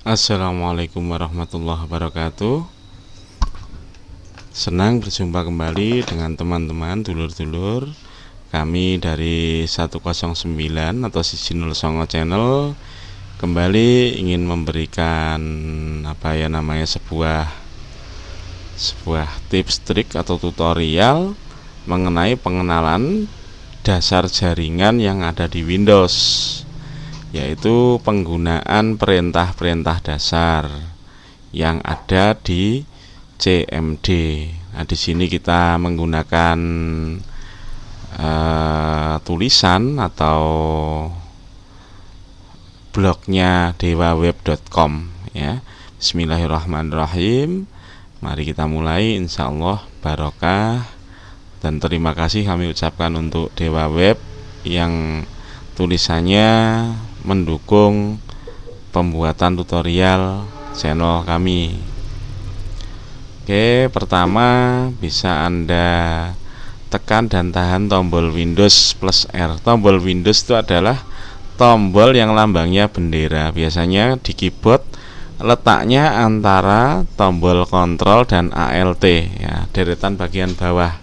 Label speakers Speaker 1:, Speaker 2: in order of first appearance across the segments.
Speaker 1: Assalamualaikum warahmatullahi wabarakatuh. Senang berjumpa kembali dengan teman-teman dulur-dulur kami dari 109 atau 109 channel. Kembali ingin memberikan sebuah tips trik atau tutorial mengenai pengenalan dasar jaringan yang ada di Windows, yaitu penggunaan perintah-perintah dasar yang ada di CMD. Nah, di sini kita menggunakan tulisan atau blognya dewaweb.com ya. Bismillahirrahmanirrahim. Mari kita mulai, insyaallah barokah, dan terima kasih kami ucapkan untuk Dewa Web yang tulisannya mendukung pembuatan tutorial channel kami. Oke, pertama bisa Anda tekan dan tahan tombol Windows plus R. Tombol Windows itu adalah tombol yang lambangnya bendera. Biasanya di keyboard letaknya antara tombol kontrol dan ALT ya, deretan bagian bawah.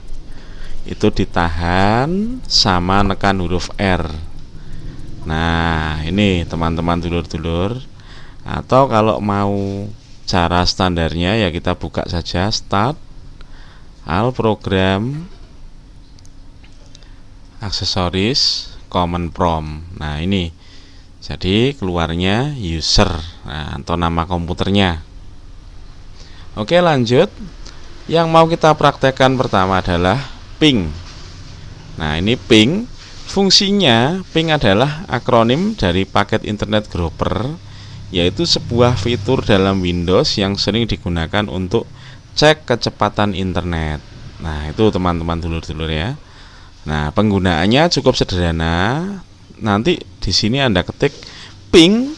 Speaker 1: Itu ditahan sama nekan huruf R. Nah, ini teman-teman dulur-dulur. Atau kalau mau cara standarnya ya kita buka saja Start, All Program, Aksesoris, Command Prompt. Nah, ini jadi keluarnya user, atau nama komputernya. Oke, lanjut. Yang mau kita praktekkan pertama adalah ping. Nah, ini ping. Fungsinya, ping adalah akronim dari paket internet grouper, yaitu sebuah fitur dalam Windows yang sering digunakan untuk cek kecepatan internet. Nah, itu teman-teman dulur-dulur ya. Nah, penggunaannya cukup sederhana. Nanti di sini Anda ketik ping,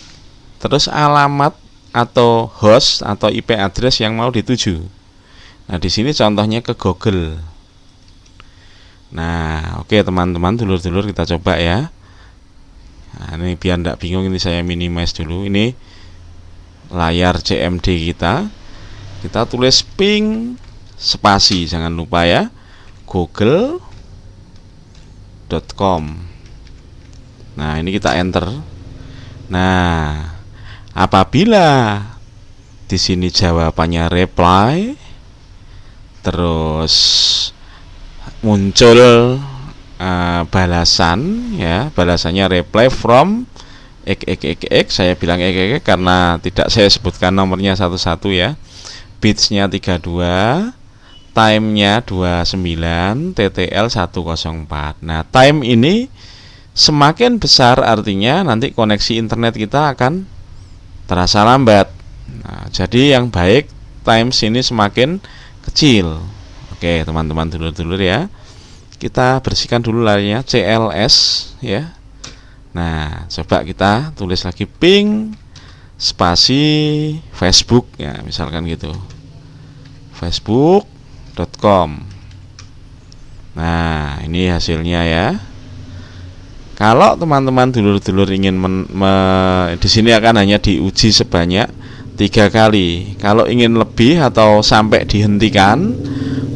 Speaker 1: terus alamat atau host atau IP address yang mau dituju. Nah, di sini contohnya ke Google. Nah, oke teman-teman dulur-dulur, kita coba ya. Nah, ini biar tidak bingung, ini saya minimize dulu. Ini layar CMD kita. Kita tulis ping spasi, jangan lupa ya, google.com. Nah, ini kita enter. Nah, apabila di sini jawabannya reply, terus muncul balasan ya, balasannya reply from x. Saya bilang x karena tidak saya sebutkan nomornya satu-satu ya. Bitsnya 32, time-nya 29, TTL 104. Nah, time ini semakin besar artinya nanti koneksi internet kita akan terasa lambat. Nah, jadi yang baik time sini semakin kecil. Oke, teman-teman dulur-dulur ya. Kita bersihkan dulu layarnya, CLS ya. Nah, coba kita tulis lagi ping spasi Facebook ya, misalkan gitu. facebook.com. Nah, ini hasilnya ya. Kalau teman-teman dulur-dulur ingin di sini akan hanya diuji sebanyak 3 kali. Kalau ingin lebih atau sampai dihentikan,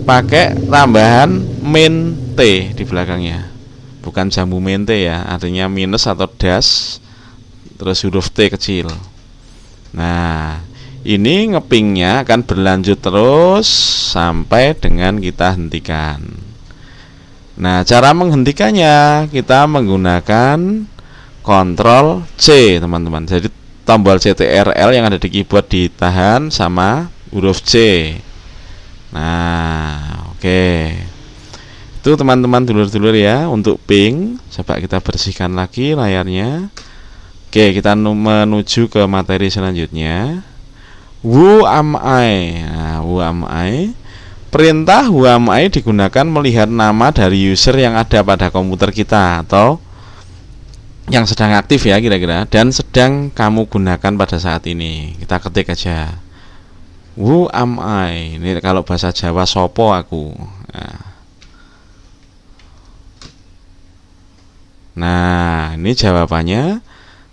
Speaker 1: pakai tambahan min T di belakangnya. Bukan jambu mente ya, artinya minus atau dash terus huruf T kecil. Nah, ini ngepingnya akan berlanjut terus sampai dengan kita hentikan. Nah, cara menghentikannya kita menggunakan Ctrl C, teman-teman. Jadi tombol CTRL yang ada di keyboard ditahan sama huruf C. Nah, oke. Itu teman-teman dulur-dulur ya untuk ping. Coba kita bersihkan lagi layarnya. Oke, kita menuju ke materi selanjutnya. Who am I? Nah, who am I? Perintah who am I digunakan melihat nama dari user yang ada pada komputer kita atau yang sedang aktif ya kira-kira, dan sedang kamu gunakan pada saat ini. Kita ketik aja who am I. Ini kalau bahasa Jawa sopo aku. Nah, ini jawabannya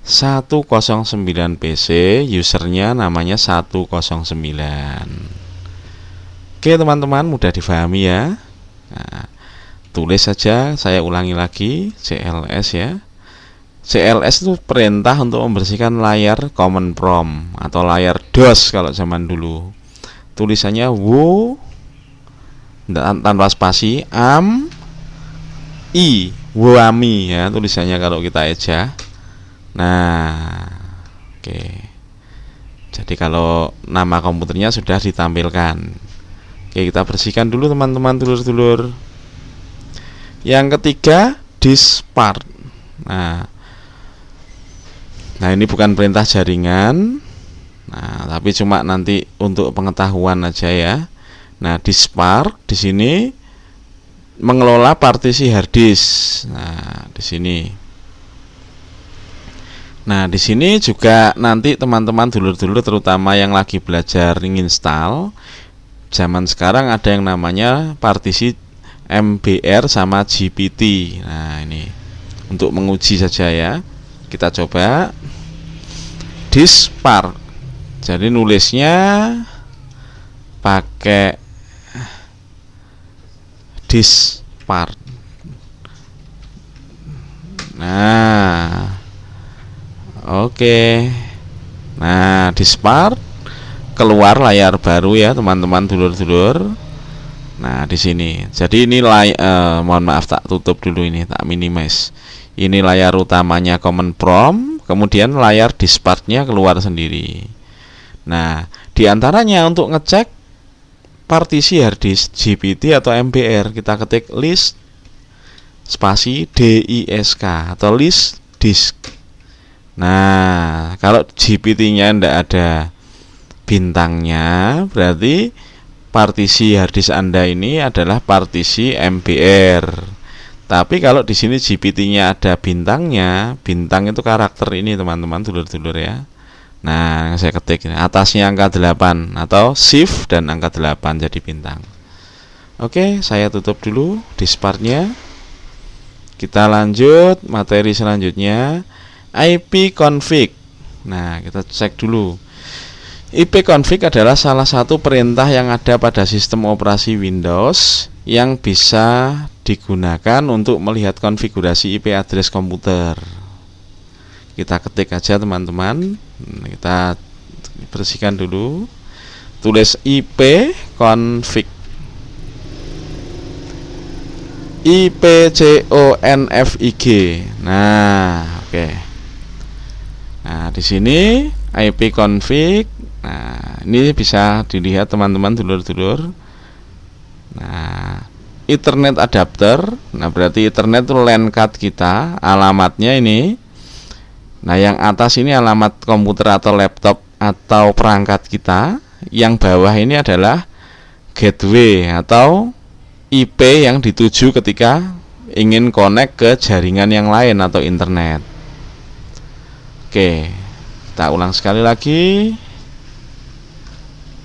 Speaker 1: 109 PC, usernya namanya 109. Oke teman-teman, mudah difahami ya. Nah, tulis saja, saya ulangi lagi, CLS ya. CLS itu perintah untuk membersihkan layar command prompt atau layar DOS kalau zaman dulu. Tulisannya wo tanpa spasi, woami ya tulisannya kalau kita eja. Nah, oke. Jadi kalau nama komputernya sudah ditampilkan. Oke, kita bersihkan dulu teman-teman dulur-dulur. Yang ketiga, dispart. Nah, ini bukan perintah jaringan. Nah, tapi cuma nanti untuk pengetahuan aja ya. Nah, dispart di sini mengelola partisi harddisk. Nah, di sini. Nah, di sini juga nanti teman-teman dulur-dulur terutama yang lagi belajar nginstal, zaman sekarang ada yang namanya partisi MBR sama GPT. Nah, ini untuk menguji saja ya. Kita coba dispart. Jadi nulisnya pakai dispart. Nah, oke. Nah, dispart keluar layar baru ya teman-teman dulur-dulur. Nah, di sini. Jadi ini mohon maaf tak tutup dulu ini, tak minimize. Ini layar utamanya command prompt, kemudian layar dispartnya keluar sendiri. Nah, diantaranya untuk ngecek partisi harddisk GPT atau MBR, kita ketik list spasi disk atau list disk. Nah, kalau GPT-nya tidak ada bintangnya, berarti partisi harddisk Anda ini adalah partisi MBR. Tapi kalau di sini GPT-nya ada bintangnya, bintang itu karakter ini teman-teman dulur-dulur ya. Nah, saya ketik ini, atasnya angka 8 atau shift dan angka 8 jadi bintang. Oke, saya tutup dulu dispartnya. Kita lanjut materi selanjutnya, ipconfig. Nah, kita cek dulu. ipconfig adalah salah satu perintah yang ada pada sistem operasi Windows yang bisa digunakan untuk melihat konfigurasi IP address komputer. Kita ketik aja teman-teman. Kita bersihkan dulu. Tulis ipconfig. ipconfig. Nah, oke. Nah, di sini ipconfig. Nah, ini bisa dilihat teman-teman dulur-dulur. Nah, Ethernet adapter. Nah, berarti Ethernet itu LAN card kita, alamatnya ini. Nah, yang atas ini alamat komputer atau laptop atau perangkat kita. Yang bawah ini adalah gateway atau IP yang dituju ketika ingin connect ke jaringan yang lain atau internet. Oke, kita ulang sekali lagi.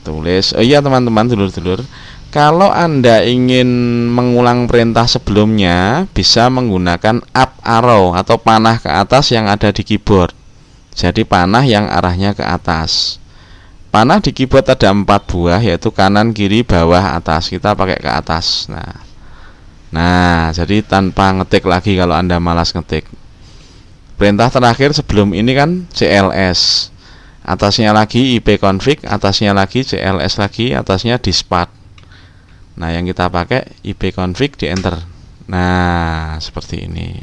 Speaker 1: Tulis, oh iya teman-teman dulur-dulur, kalau Anda ingin mengulang perintah sebelumnya, bisa menggunakan up arrow atau panah ke atas yang ada di keyboard. Jadi panah yang arahnya ke atas. Panah di keyboard ada 4 buah, yaitu kanan, kiri, bawah, atas. Kita pakai ke atas. Nah, jadi tanpa ngetik lagi kalau Anda malas ngetik. Perintah terakhir sebelum ini kan CLS. Atasnya lagi ipconfig, atasnya lagi CLS lagi, atasnya dispart. Nah, yang kita pakai ipconfig di enter. Nah, seperti ini.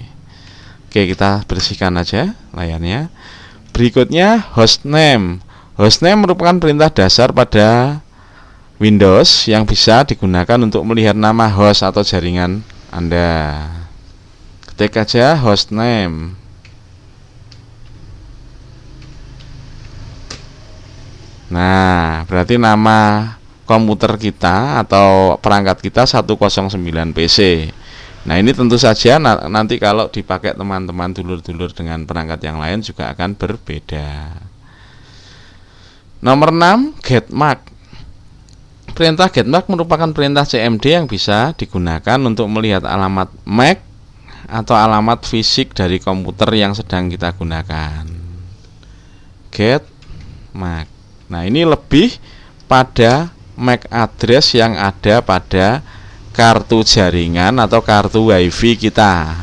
Speaker 1: Oke, kita bersihkan aja layarnya. Berikutnya hostname. Hostname merupakan perintah dasar pada Windows yang bisa digunakan untuk melihat nama host atau jaringan Anda. Ketik aja hostname. Nah, berarti nama komputer kita atau perangkat kita 109 PC. Nah, ini tentu saja nanti kalau dipakai teman-teman dulur-dulur dengan perangkat yang lain juga akan berbeda. Nomor 6, getMark. Perintah getMark merupakan perintah CMD yang bisa digunakan untuk melihat alamat MAC atau alamat fisik dari komputer yang sedang kita gunakan. get MAC. Nah, ini lebih pada MAC address yang ada pada kartu jaringan atau kartu WiFi kita.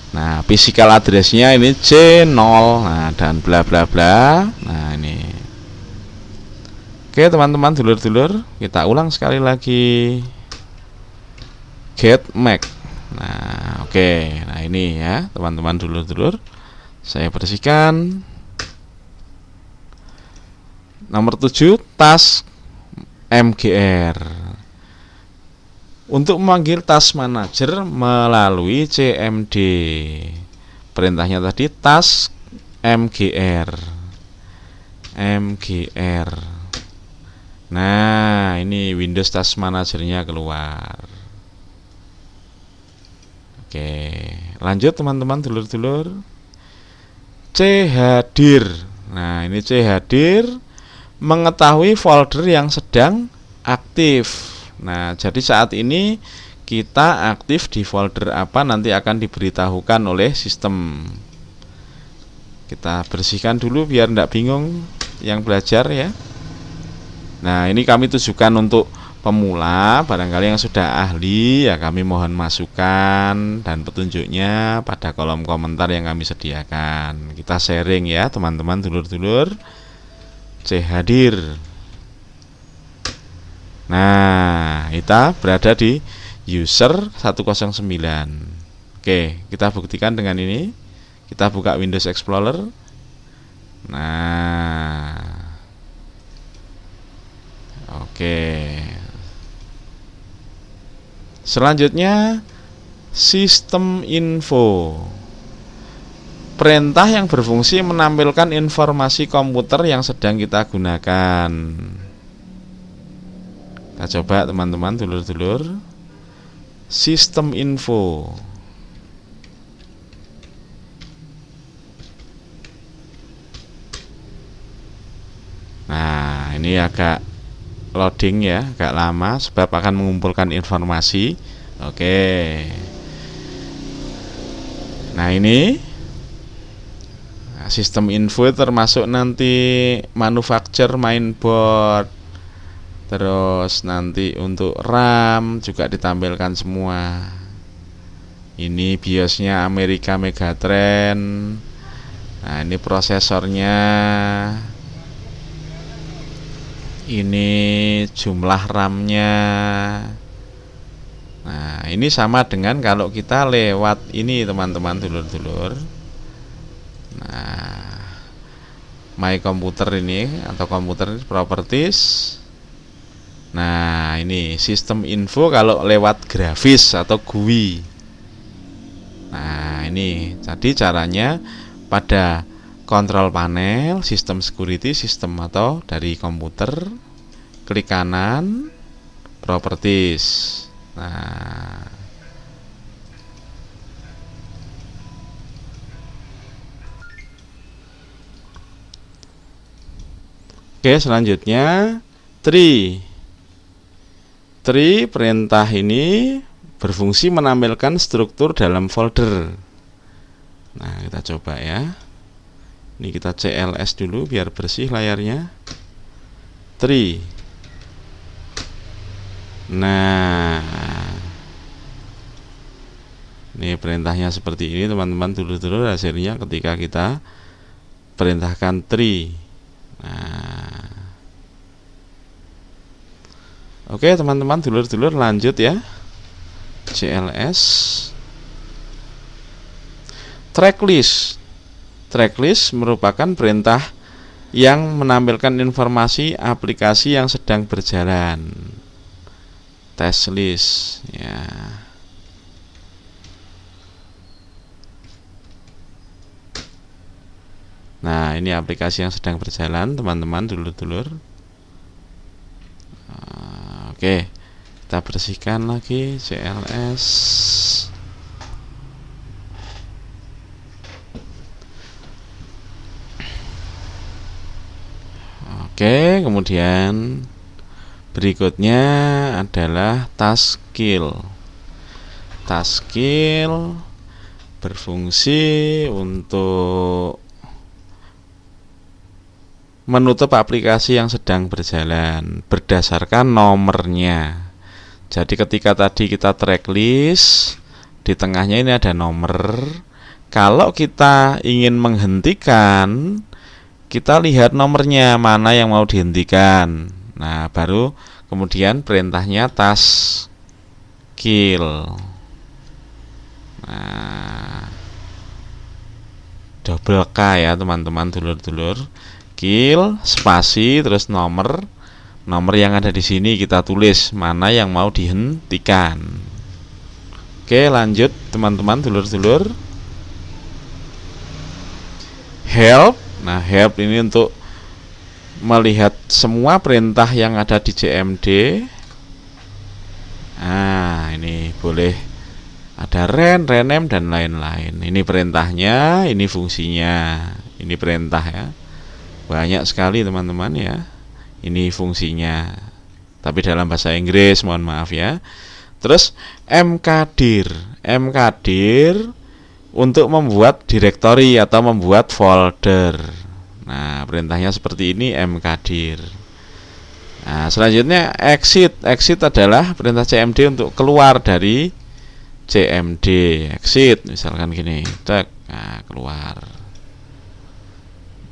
Speaker 1: Nah, physical address-nya ini C0, nah, dan bla bla bla. Nah, ini. Oke, teman-teman dulur-dulur, kita ulang sekali lagi. Get MAC. Nah, oke. Nah, ini ya, teman-teman dulur-dulur. Saya bersihkan. Nomor 7, task MGR. Untuk memanggil task manager melalui CMD. Perintahnya tadi task MGR. MGR. Nah, ini Windows Task Manager-nya keluar. Oke, lanjut teman-teman dulur-dulur. C hadir. Nah, ini C hadir mengetahui folder yang sedang aktif. Nah, jadi saat ini kita aktif di folder apa nanti akan diberitahukan oleh sistem. Kita bersihkan dulu biar tidak bingung yang belajar ya. Nah, ini kami tujukan untuk pemula, barangkali yang sudah ahli ya kami mohon masukan dan petunjuknya pada kolom komentar yang kami sediakan. Kita sharing ya teman-teman dulur-dulur. C hadir. Nah, kita berada di user 109. Oke, kita buktikan dengan ini. Kita buka Windows Explorer. Nah, oke. Selanjutnya sistem info. Perintah yang berfungsi menampilkan informasi komputer yang sedang kita gunakan. Kita coba teman-teman dulur-dulur. Sistem info. Nah, ini agak loading ya, agak lama sebab akan mengumpulkan informasi. Oke. Nah, ini sistem info termasuk nanti manufacturer mainboard. Terus nanti untuk RAM juga ditampilkan semua. Ini BIOS-nya Amerika Megatrend. Nah, ini prosesornya. Ini jumlah RAM-nya. Nah, ini sama dengan kalau kita lewat ini teman-teman dulur-dulur. Nah, My Computer ini atau komputer properties. Nah, ini sistem info kalau lewat grafis atau GUI. Nah, ini tadi caranya pada kontrol panel, sistem security, sistem atau dari komputer, klik kanan, properties. Nah, oke, selanjutnya tree. Tree perintah ini berfungsi menampilkan struktur dalam folder. Nah, kita coba ya. Ini kita CLS dulu biar bersih layarnya. Tree. Nah, ini perintahnya seperti ini teman-teman dulur-dulur, hasilnya ketika kita perintahkan tree. Nah, oke teman-teman dulur-dulur, lanjut ya. CLS tracklist. Tracklist merupakan perintah yang menampilkan informasi aplikasi yang sedang berjalan. Test list ya. Nah, ini aplikasi yang sedang berjalan teman-teman dulur-dulur. Oke, kita bersihkan lagi CLS. Oke, kemudian berikutnya adalah task kill. Task kill berfungsi untuk menutup aplikasi yang sedang berjalan berdasarkan nomornya. Jadi ketika tadi kita tracklist, di tengahnya ini ada nomor. Kalau kita ingin menghentikan, kita lihat nomornya mana yang mau dihentikan. Nah, baru kemudian perintahnya task kill. Nah, double K ya teman-teman, dulur-dulur. Kill, spasi, terus nomor yang ada di sini kita tulis mana yang mau dihentikan. Oke, lanjut teman-teman, dulur-dulur. Help. Nah, help ini untuk melihat semua perintah yang ada di CMD. Nah, ini boleh ada rename dan lain-lain. Ini perintahnya, ini fungsinya, ini perintah ya. Banyak sekali teman-teman ya. Ini fungsinya. Tapi dalam bahasa Inggris, mohon maaf ya. Terus mkdir. Mkdir untuk membuat directory atau membuat folder. Nah, perintahnya seperti ini, mkdir. Nah, selanjutnya exit. Exit adalah perintah CMD untuk keluar dari CMD. Exit misalkan gini, nah, keluar.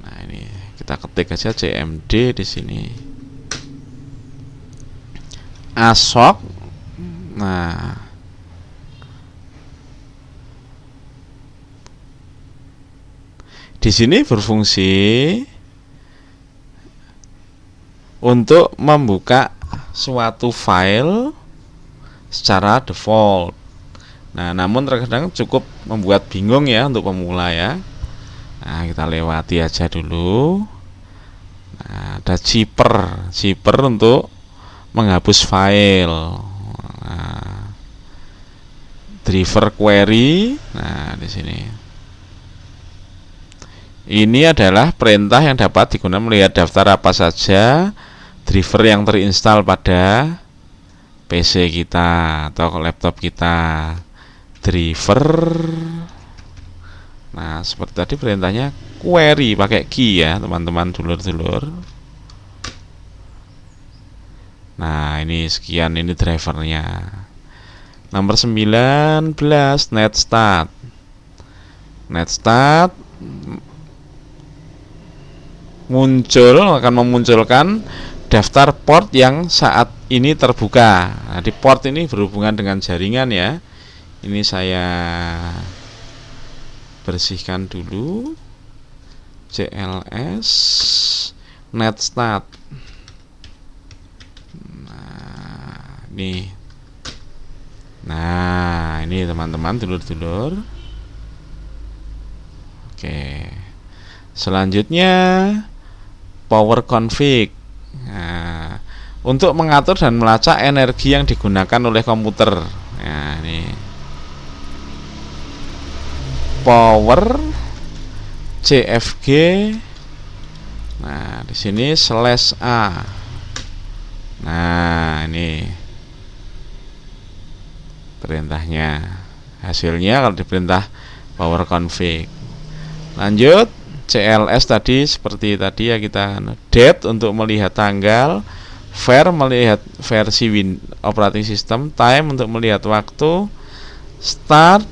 Speaker 1: Nah, ini kita ketik aja CMD di sini. Asok. Nah, di sini berfungsi untuk membuka suatu file secara default. Nah, namun terkadang cukup membuat bingung ya untuk pemula ya. Nah, kita lewati aja dulu. Nah, ada zipper untuk menghapus file. Nah, driver query. Nah, di sini. Ini adalah perintah yang dapat digunakan melihat daftar apa saja driver yang terinstall pada PC kita atau laptop kita. Driver. Nah, seperti tadi perintahnya query pakai key ya, teman-teman, dulur-dulur. Nah, ini sekian, ini drivernya. Nomor 19, netstart. Netstart akan memunculkan daftar port yang saat ini terbuka. Nah, di port ini berhubungan dengan jaringan ya. Ini saya bersihkan dulu. CLS netstart. Nah, ini teman-teman, dulur-dulur. Oke. Selanjutnya power config. Nah, untuk mengatur dan melacak energi yang digunakan oleh komputer. Nah, ini power CFG. Nah, di sini /A. Nah, ini perintahnya. Hasilnya kalau diperintah power config. Lanjut, CLS tadi seperti tadi ya, kita date untuk melihat tanggal, var melihat versi operating system, time untuk melihat waktu, start,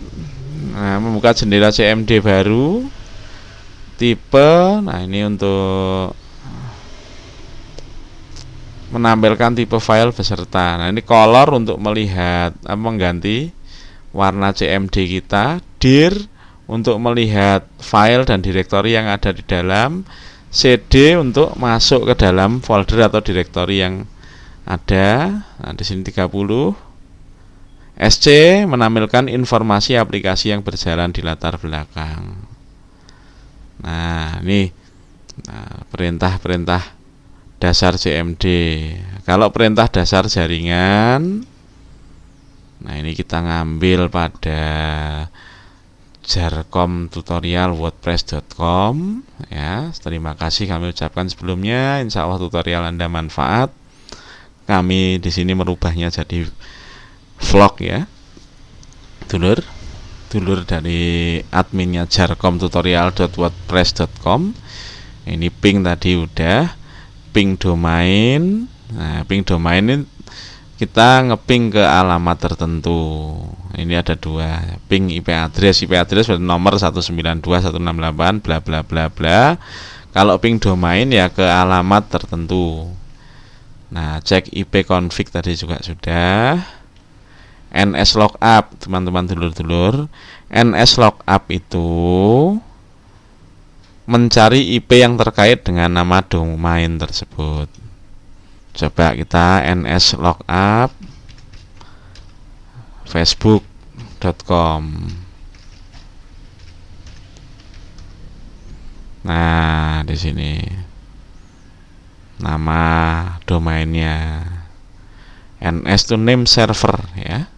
Speaker 1: nah, membuka jendela CMD baru, tipe, nah ini untuk menampilkan tipe file beserta. Nah, ini color untuk melihat mengganti warna CMD kita, dir untuk melihat file dan direktori yang ada di dalam, CD untuk masuk ke dalam folder atau direktori yang ada. Nah, di sini 30. SC menampilkan informasi aplikasi yang berjalan di latar belakang. Nah, ini perintah-perintah dasar CMD. Kalau perintah dasar jaringan, nah ini kita ngambil pada jarcom tutorial wordpress.com ya. Terima kasih kami ucapkan sebelumnya. Insya Allah tutorial Anda manfaat. Kami di sini merubahnya jadi vlog ya, dulur dari adminnya jarcom tutorial.wordpress.com. Ini ping tadi udah, ping domain. Nah, ping domain ini kita ngeping ke alamat tertentu. Ini ada dua, ping IP address nomor 192.168 bla bla bla bla. Kalau ping domain ya ke alamat tertentu. Nah, cek IP config tadi juga sudah. NS lookup, teman-teman dulur-dulur. NS lookup itu mencari IP yang terkait dengan nama domain tersebut. Coba kita NS lookup facebook.com. Nah, di sini nama domainnya. NS itu name server ya.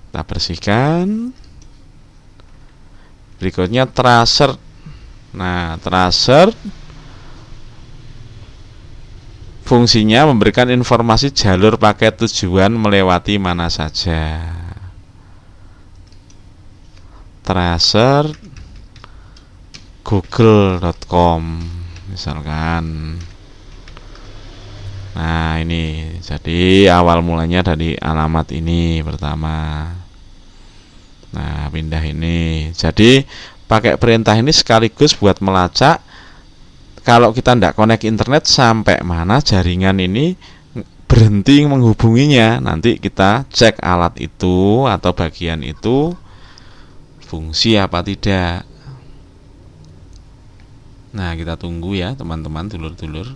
Speaker 1: Kita bersihkan. Berikutnya tracer. Nah, tracer fungsinya memberikan informasi jalur paket tujuan melewati mana saja. Tracer google.com misalkan. Nah, ini jadi awal mulanya dari alamat ini pertama. Nah, pindah ini. Jadi pakai perintah ini sekaligus buat melacak kalau kita tidak connect internet sampai mana jaringan ini berhenti menghubunginya. Nanti kita cek alat itu atau bagian itu fungsi apa tidak. Nah, kita tunggu ya teman-teman dulur-dulur.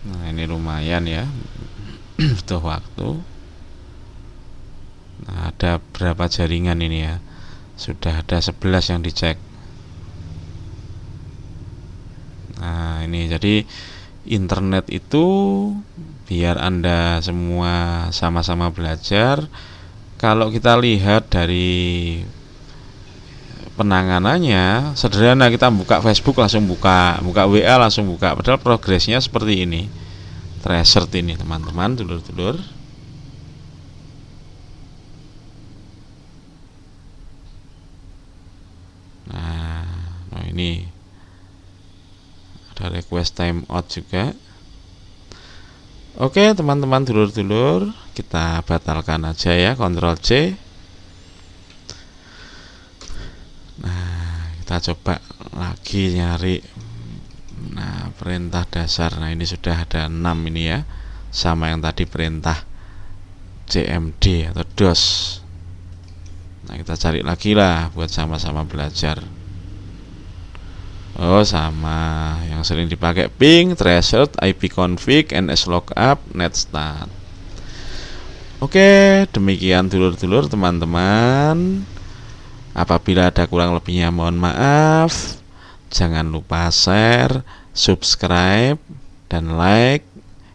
Speaker 1: Nah, ini lumayan ya, butuh waktu. Nah, ada berapa jaringan ini ya? Sudah ada 11 yang dicek. Nah, ini jadi internet itu biar Anda semua sama-sama belajar. Kalau kita lihat dari penanganannya sederhana, kita buka Facebook langsung buka WA langsung buka, padahal progresnya seperti ini. Tracer ini teman-teman dulur-dulur. Nah, ini ada request timeout juga. Oke teman-teman dulur-dulur, kita batalkan aja ya, Ctrl C. Nah, kita coba lagi nyari. Nah, perintah dasar. Nah, ini sudah ada 6 ini ya. Sama yang tadi perintah CMD atau DOS. Nah, kita cari lagi lah buat sama-sama belajar. Oh, sama yang sering dipakai ping, tracer, ipconfig, nslookup, netstart. Oke, demikian dulur-dulur teman-teman. Apabila ada kurang lebihnya mohon maaf. Jangan lupa share, subscribe, dan like.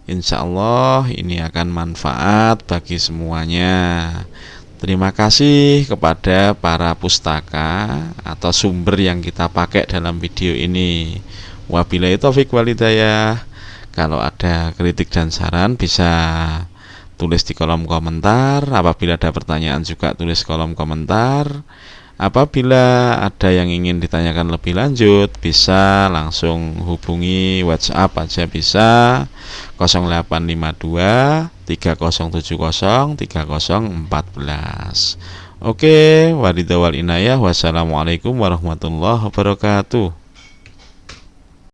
Speaker 1: Insya Allah ini akan manfaat bagi semuanya. Terima kasih kepada para pustaka atau sumber yang kita pakai dalam video ini. Wabillahi taufik wal hidayah. Kalau ada kritik dan saran bisa tulis di kolom komentar. Apabila ada pertanyaan juga tulis kolom komentar. Apabila ada yang ingin ditanyakan lebih lanjut bisa langsung hubungi WhatsApp aja, bisa 0852 3070 3014. Oke, walidah wal inayah. Wassalamualaikum warahmatullahi wabarakatuh.